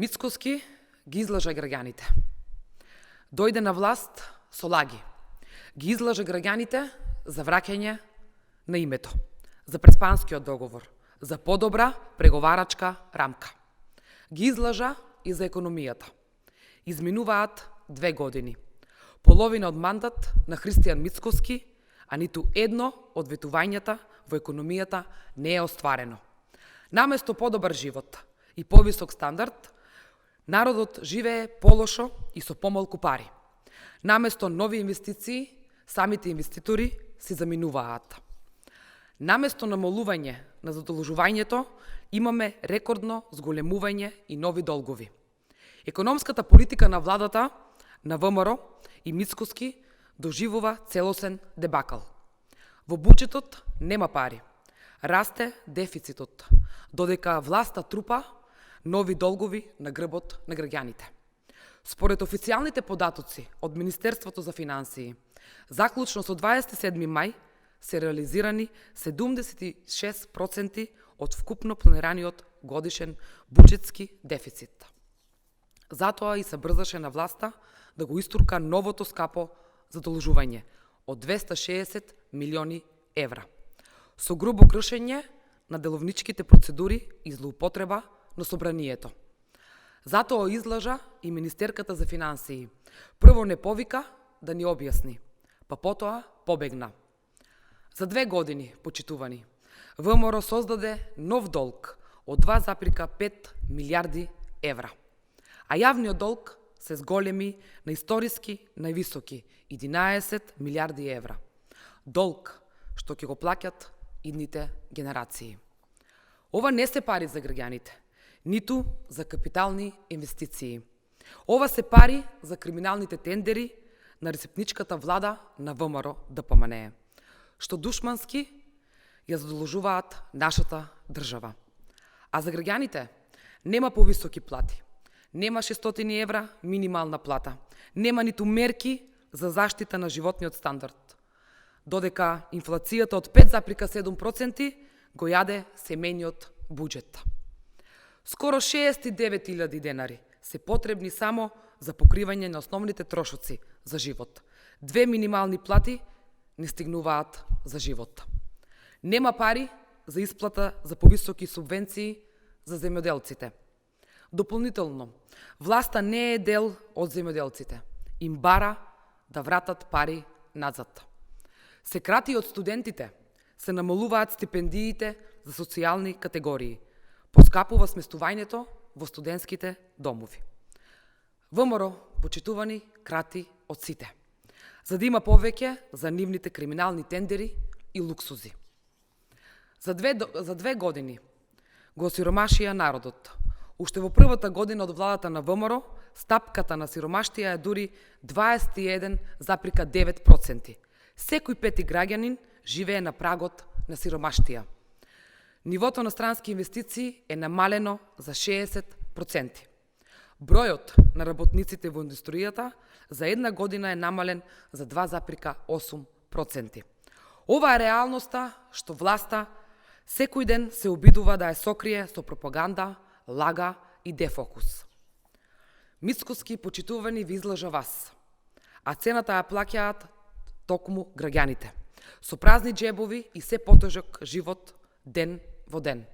Мицкоски ги излажа граѓаните. Дојде на власт со лаги. Ги излажа граѓаните за враќање на името, за преспанскиот договор, за подобра преговарачка рамка. Ги излажа и за економијата. Изминуваат 2 години. Половина од мандат на Христијан Мицкоски, а ниту едно од ветувањата во економијата не е остварено. Наместо подобар живот и повисок стандард, народот живее полошо и со помалку пари. Наместо нови инвестиции, самите инвеститори си заминуваат. Наместо намалување на задолжувањето, имаме рекордно зголемување и нови долгови. Економската политика на владата на ВМРО и Мицкоски доживува целосен дебакал. Во буџетот нема пари. Расте дефицитот, додека власта трупа нови долгови на грбот на граѓаните. Според официјалните податоци од Министерството за финансии, заклучно со 27. мај се реализирани 76% од вкупно планираниот годишен буџетски дефицит. Затоа и се брзаше на власта да го истурка новото скапо задолжување од 260 милиони евра, со грубо кршење на деловничките процедури и злоупотреба на собранието. Затоа излажа и Министерката за финансии. Прво не повика да ни објасни, па потоа побегна. За 2 години, почитувани, ВМРО создаде нов долг од 2,5 милиарди евра, а јавниот долг се зголеми на историски највисоки 11 милиарди евра. Долг што ќе го плаќат идните генерации. Ова не се пари за граѓаните, ниту за капитални инвестиции. Ова се пари за криминалните тендери на ресепничката влада на ВМРО ДПМНЕ, што душмански ја задолжуваат нашата држава. А за граѓаните нема повисоки плати, нема 600 евра минимална плата, нема ниту мерки за заштита на животниот стандард, додека инфлацијата од 5,7% го јаде семејниот буџет. Скоро 69.000 денари се потребни само за покривање на основните трошоци за живот. 2 минимални плати не стигнуваат за живот. Нема пари за исплата за повисоки субвенции за земјоделците. Дополнително, власта не е дел од земјоделците. Им бара да вратат пари назад. Се крати од студентите, се намалуваат стипендиите за социјални категории, поскапува сместувањето во студентските домови. ВМРО, почитувани, крати од сите, за да има повеќе за нивните криминални тендери и луксузи. За 2 години го осиромашија народот. Уште во првата година од владата на ВМРО, стапката на сиромаштија е дури 21,9%. Секој пети граѓанин живее на прагот на сиромаштија. Нивото на странски инвестиции е намалено за 60%. Бројот на работниците во индустријата за една година е намален за 2,8%. Ова е реалноста што власта секој ден се обидува да ја сокрие со пропаганда, лага и дефокус. Мицкоски, почитувани, ви излажа вас, а цената ја плаќаат токму граѓаните, со празни џебови и се потежок живот ден во ден.